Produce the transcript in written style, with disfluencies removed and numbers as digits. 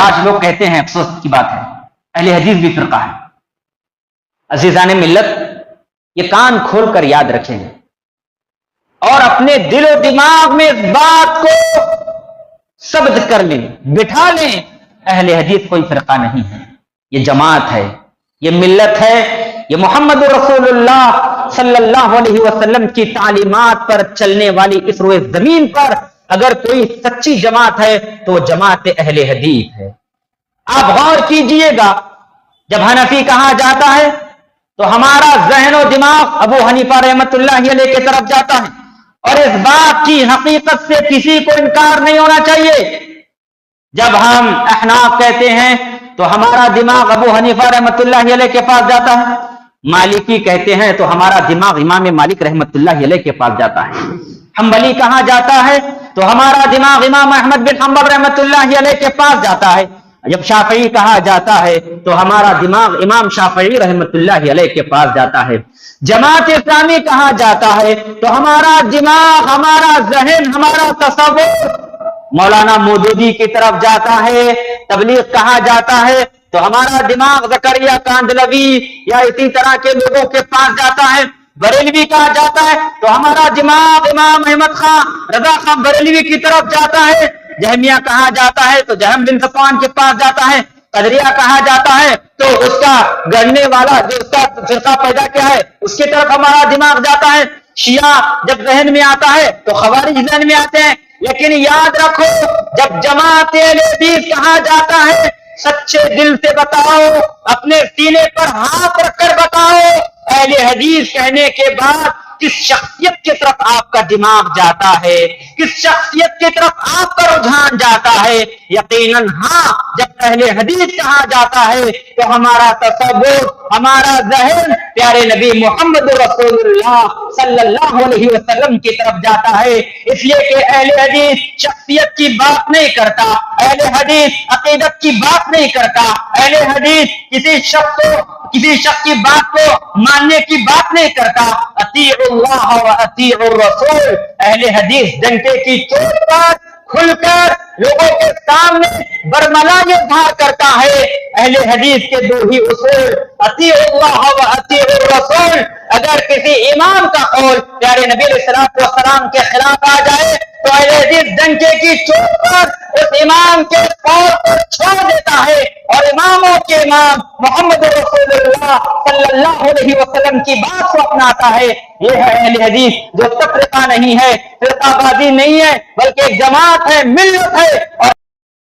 آج لوگ کہتے ہیں، افسوس کی بات ہے، اہل حدیث بھی فرقہ ہے۔ عزیزان ملت، یہ کان کھول کر یاد رکھیں اور اپنے دل و دماغ میں اس بات کو ثبت کر لیں، بٹھا لیں، اہل حدیث کوئی فرقہ نہیں ہے، یہ جماعت ہے، یہ ملت ہے، یہ محمد رسول اللہ صلی اللہ علیہ وسلم کی تعلیمات پر چلنے والی اس روئے زمین پر اگر کوئی سچی جماعت ہے تو وہ جماعت اہل حدیث ہے۔ آپ غور کیجئے گا، جب حنفی کہا جاتا ہے تو ہمارا ذہن و دماغ ابو حنیفہ رحمۃ اللہ علیہ کی طرف جاتا ہے، اور اس بات کی حقیقت سے کسی کو انکار نہیں ہونا چاہیے۔ جب ہم احناف کہتے ہیں تو ہمارا دماغ ابو حنیفہ رحمۃ اللہ علیہ کے پاس جاتا ہے، مالکی کہتے ہیں تو ہمارا دماغ امام مالک رحمۃ اللہ علیہ کے پاس جاتا ہے، حنبلی کہا جاتا ہے تو ہمارا دماغ امام احمد بن حنبل رحمۃ اللہ علیہ کے پاس جاتا ہے، جب شافعی کہا جاتا ہے تو ہمارا دماغ امام شافعی رحمۃ اللہ علیہ کے پاس جاتا ہے، جماعت اسلامی کہا جاتا ہے تو ہمارا دماغ، ہمارا ذہن، ہمارا تصور مولانا مودودی کی طرف جاتا ہے، تبلیغ کہا جاتا ہے تو ہمارا دماغ زکریا کاندلوی یا اسی طرح کے لوگوں کے پاس جاتا ہے، بریلوی کہا جاتا ہے تو ہمارا دماغ امام احمد خان رضا خان بریلوی کی طرف جاتا ہے، جہمیہ کہا جاتا ہے تو جہم بن صفوان کے پاس جاتا ہے، قدریہ کہا جاتا ہے تو اس کا گڑنے والا جو اس کا فرقہ پیدا کیا ہے اس کی طرف ہمارا دماغ جاتا ہے، شیعہ جب ذہن میں آتا ہے تو خوارج ذہن میں آتے ہیں، لیکن یاد رکھو جب جماعت اہل حدیث کہا جاتا ہے سچے دل سے بتاؤ، اپنے سینے پر ہاتھ رکھ کر بتاؤ، اہل حدیث کہنے کے بعد کس شخصیت کی طرف آپ کا دماغ جاتا ہے، کس شخصیت کی طرف آپ کا رجحان جاتا ہے؟ یقیناً ہاں، جب اہل حدیث کہا جاتا ہے تو ہمارا تصور، ہمارا ذہن پیارے نبی محمد رسول اللہ صلی اللہ علیہ وسلم کی طرف جاتا ہے، اس لیے کہ اہل حدیث شخصیت کی بات نہیں کرتا، اہل حدیث عقیدت کی بات نہیں کرتا، اہل حدیث کسی شخص کی بات کو ماننے کی بات نہیں کرتا، اطیعوا اللہ و اطیعوا الرسول، اہل حدیث ڈنکے کی چوٹ پر کھل کر لوگوں کے سامنے برملا یہ اظہار کرتا ہے، اہل حدیث کے دو ہی اصول، اطیعوا اللہ و اطیعوا الرسول۔ اگر کسی امام کا قول پیارے نبی علیہ السلام کے خلاف آ جائے تو اہل حدیث ڈنکے کی چوٹ پر اس امام کے قول کو چھوڑ دیتا ہے اور اماموں کے امام محمد رسول اللہ صلی اللہ علیہ وسلم کی بات کو اپناتا ہے۔ یہ ہے اہل حدیث جو تفرقہ نہیں ہے، فرقہ بازی نہیں ہے، بلکہ ایک جماعت ہے، ملت ہے، اور